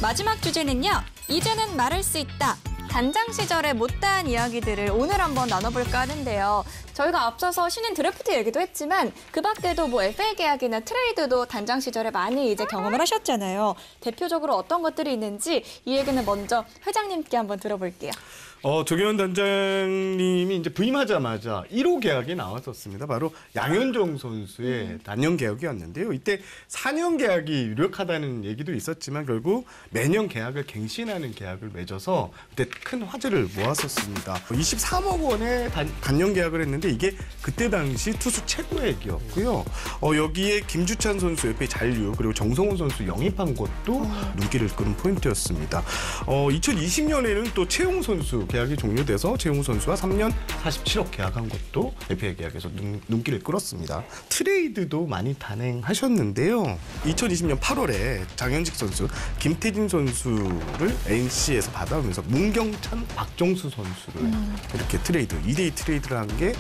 마지막 주제는요. 이제는 말할 수 있다. 단장 시절의 못다한 이야기들을 오늘 한번 나눠볼까 하는데요. 저희가 앞서서 신인 드래프트 얘기도 했지만 그 밖에도 뭐 FA 계약이나 트레이드도 단장 시절에 많이 이제 경험을 하셨잖아요. 대표적으로 어떤 것들이 있는지 이 얘기는 먼저 회장님께 한번 들어볼게요. 조경현 단장님이 이제 부임하자마자 1호 계약이 나왔었습니다. 바로 양현종 선수의 단년 계약이었는데요. 이때 4년 계약이 유력하다는 얘기도 있었지만 결국 매년 계약을 갱신하는 계약을 맺어서 그때 큰 화제를 모았었습니다. 23억 원의 단년 계약을 했는데 이게 그때 당시 투수 최고액이었고요. 여기에 김주찬 선수 옆에 잔류 그리고 정성훈 선수 영입한 것도 눈길을 끄는 포인트였습니다. 2020년에는 또 최용 선수 계약이 종료돼서 최용우 선수와 3년 47억 계약한 것도 FA 계약에서 눈길을 끌었습니다. 트레이드도 많이 단행하셨는데요. 2020년 8월에 장현직 선수, 김태진 선수를 NC에서 받아오면서 문경찬, 박정수 선수를 이렇게 트레이드, 2대2 트레이드를 한 게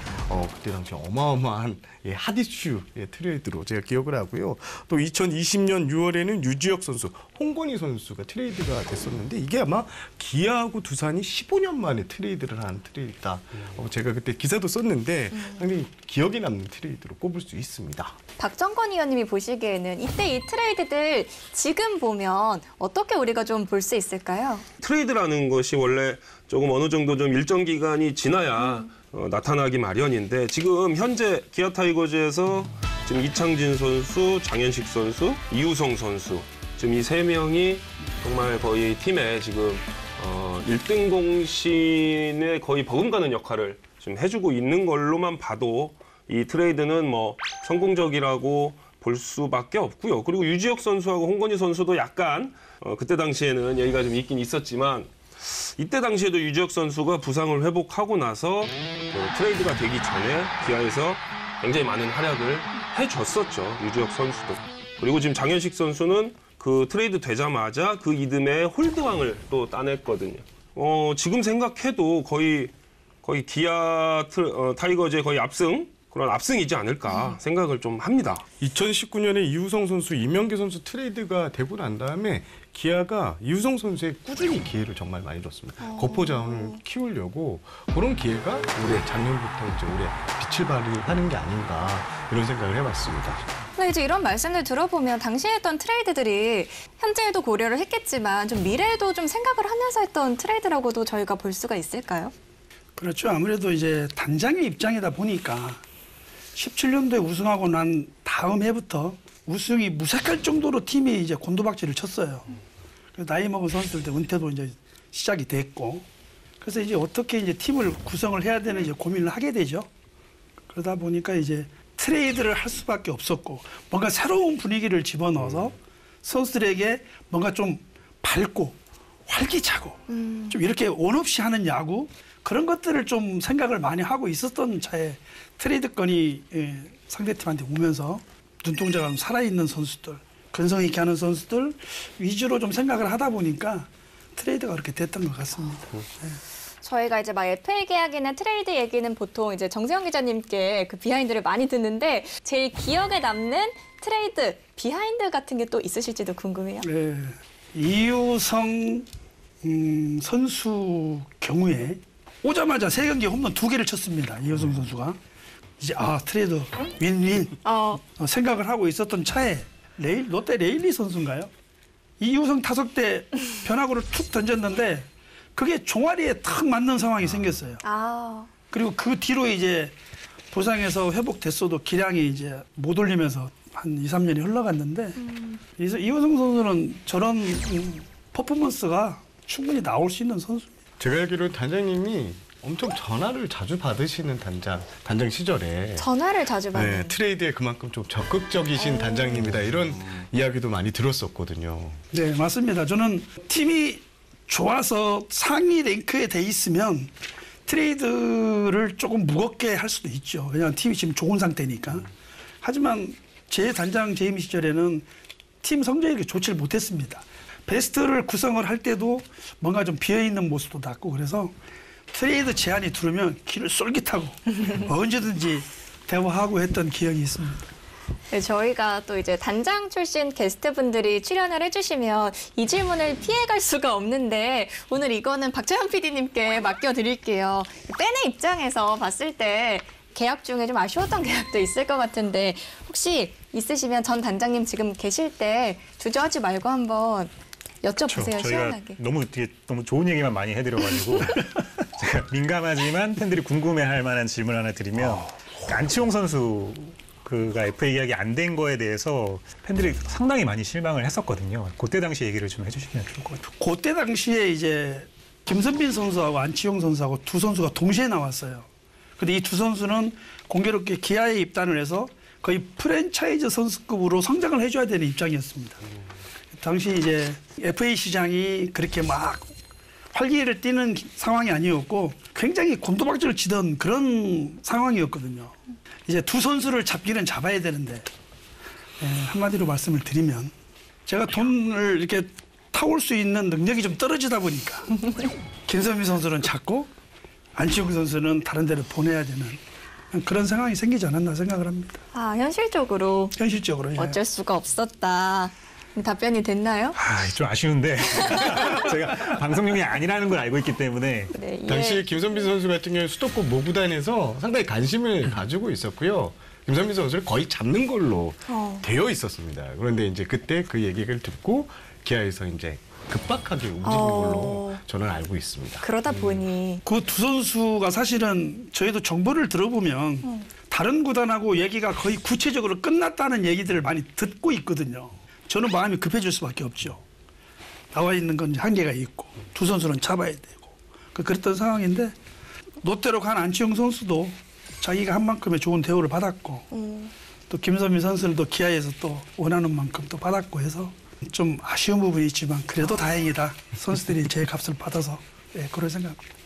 그때 당시 어마어마한 핫 이슈의 트레이드로 제가 기억을 하고요. 또 2020년 6월에는 유지혁 선수, 홍건희 선수가 트레이드가 됐었는데 이게 아마 기아하고 두산이 15년 만에 트레이드를 한 트레이드다. 제가 그때 기사도 썼는데 상당히 기억에 남는 트레이드로 꼽을 수 있습니다. 박정건 의원님이 보시기에는 이때 이 트레이드들 지금 보면 어떻게 우리가 좀 볼 수 있을까요? 트레이드라는 것이 원래 조금 어느 정도 좀 일정 기간이 지나야 나타나기 마련인데 지금 현재 기아 타이거즈에서 지금 이창진 선수, 장현식 선수, 이우성 선수 지금 이 세 명이 정말 거의 팀에 지금 1등 공신에 거의 버금가는 역할을 지금 해주고 있는 걸로만 봐도 이 트레이드는 뭐 성공적이라고 볼 수밖에 없고요. 그리고 유지혁 선수하고 홍건희 선수도 약간 그때 당시에는 얘기가 좀 있긴 있었지만 이때 당시에도 유지혁 선수가 부상을 회복하고 나서 트레이드가 되기 전에 기아에서 굉장히 많은 활약을 해줬었죠. 유지혁 선수도. 그리고 지금 장현식 선수는 그 트레이드 되자마자 그 이듬해 홀드왕을 또 따냈거든요. 지금 생각해도 거의 기아 타이거즈의 거의 그런 압승이지 않을까 생각을 좀 합니다. 2019년에 이우성 선수, 이명기 선수 트레이드가 되고 난 다음에 기아가 이우성 선수에 꾸준히 기회를 정말 많이 줬습니다. 거포 자원을 키우려고 그런 기회가 작년부터 올해 빛을 발휘하는 게 아닌가 이런 생각을 해봤습니다. 근데 이제 이런 말씀들 들어보면 당시에 했던 트레이드들이 현재에도 고려를 했겠지만 좀 미래에도 좀 생각을 하면서 했던 트레이드라고도 저희가 볼 수가 있을까요? 그렇죠. 아무래도 이제 단장의 입장이다 보니까 17년도에 우승하고 난 다음 해부터 우승이 무색할 정도로 팀이 이제 곤두박질을 쳤어요. 그래서 나이 먹은 선수들 은퇴도 이제 시작이 됐고, 그래서 이제 어떻게 이제 팀을 구성을 해야 되는지 고민을 하게 되죠. 그러다 보니까 이제 트레이드를 할 수밖에 없었고, 뭔가 새로운 분위기를 집어넣어서 선수들에게 뭔가 좀 밝고 활기차고 좀 이렇게 원 없이 하는 야구, 그런 것들을 좀 생각을 많이 하고 있었던 차에 트레이드 건이 상대팀한테 오면서 눈동자가 좀 살아있는 선수들, 근성 있게 하는 선수들 위주로 좀 생각을 하다 보니까 트레이드가 그렇게 됐던 것 같습니다. 네. 저희가 이제 막 FA 계약이나 트레이드 얘기는 보통 이제 정세영 기자님께 그 비하인드를 많이 듣는데 제일 기억에 남는 트레이드 비하인드 같은 게 또 있으실지도 궁금해요. 네. 이우성 선수 경우에 오자마자 3경기 홈런 2개를 쳤습니다. 이우성 선수가. 이제 트레이드 윈윈 생각을 하고 있었던 차에 롯데 레일리 선수인가요? 이우성 타석 때 변화구를 툭 던졌는데 그게 종아리에 탁 맞는 상황이 생겼어요. 그리고 그 뒤로 이제 부상에서 회복됐어도 기량이 이제 못 올리면서 한 2, 3년이 흘러갔는데 이우성 선수는 저런 퍼포먼스가 충분히 나올 수 있는 선수입니다. 제가 알기로 단장님이 엄청 전화를 자주 받으시는 단장 시절에 전화를 자주 받는. 네, 트레이드에 그만큼 좀 적극적이신 단장님이다 이런 이야기도 많이 들었었거든요. 네, 맞습니다. 저는 팀이 좋아서 상위 랭크에 돼 있으면 트레이드를 조금 무겁게 할 수도 있죠. 왜냐하면 팀이 지금 좋은 상태니까. 하지만 제 단장 재임 시절에는 팀 성적이 그렇게 좋지를 못했습니다. 베스트를 구성을 할 때도 뭔가 좀 비어있는 모습도 났고 그래서 트레이드 제안이 들어오면 귀를 쏠깃하고 언제든지 대화하고 했던 기억이 있습니다. 네, 저희가 또 이제 단장 출신 게스트분들이 출연을 해주시면 이 질문을 피해갈 수가 없는데 오늘 이거는 박재현 PD님께 맡겨드릴게요. 팬의 입장에서 봤을 때 계약 중에 좀 아쉬웠던 계약도 있을 것 같은데 혹시 있으시면 전 단장님 지금 계실 때 주저하지 말고 한번 여쭤보세요. 저희가 시원하게. 너무 좋은 얘기만 많이 해드려가지고 제가 민감하지만 팬들이 궁금해할 만한 질문 하나 드리면 안치홍 선수 그가 FA 계약이 안 된 거에 대해서 팬들이 상당히 많이 실망을 했었거든요. 그때 당시 얘기를 좀 해주시면 좋을 것 같아요. 그때 당시에 이제 김선빈 선수하고 안치홍 선수하고 두 선수가 동시에 나왔어요. 근데 이 두 선수는 공교롭게 기아에 입단을 해서 거의 프랜차이즈 선수급으로 성장을 해줘야 되는 입장이었습니다. 당시 이제 FA 시장이 그렇게 막 활기를 띠는 상황이 아니었고 굉장히 곤두박질을 치던 그런 상황이었거든요. 이제 두 선수를 잡기는 잡아야 되는데 한마디로 말씀을 드리면 제가 돈을 이렇게 타올 수 있는 능력이 좀 떨어지다 보니까 김선미 선수는 잡고 안치홍 선수는 다른 데를 보내야 되는 그런 상황이 생기지 않았나 생각을 합니다. 아, 현실적으로 현실적으로. 예. 어쩔 수가 없었다. 답변이 됐나요? 좀 아쉬운데 제가 방송용이 아니라는 걸 알고 있기 때문에 네, 예. 당시 김선빈 선수 같은 경우는 수도권 모구단에서 상당히 관심을 가지고 있었고요. 김선빈 선수를 거의 잡는 걸로 되어 있었습니다. 그런데 이제 그때 그 얘기를 듣고 기아에서 이제 급박하게 움직인 걸로 저는 알고 있습니다. 그러다 보니 그 두 선수가 사실은 저희도 정보를 들어보면 다른 구단하고 얘기가 거의 구체적으로 끝났다는 얘기들을 많이 듣고 있거든요. 저는 마음이 급해질 수밖에 없죠. 나와 있는 건 한계가 있고 두 선수는 잡아야 되고 그랬던 상황인데 롯데로 간 안치홍 선수도 자기가 한 만큼의 좋은 대우를 받았고 또 김선민 선수를 기아에서 또 원하는 만큼 또 받았고 해서 좀 아쉬운 부분이 있지만 그래도 다행이다. 선수들이 제 값을 받아서 그런 생각합니다.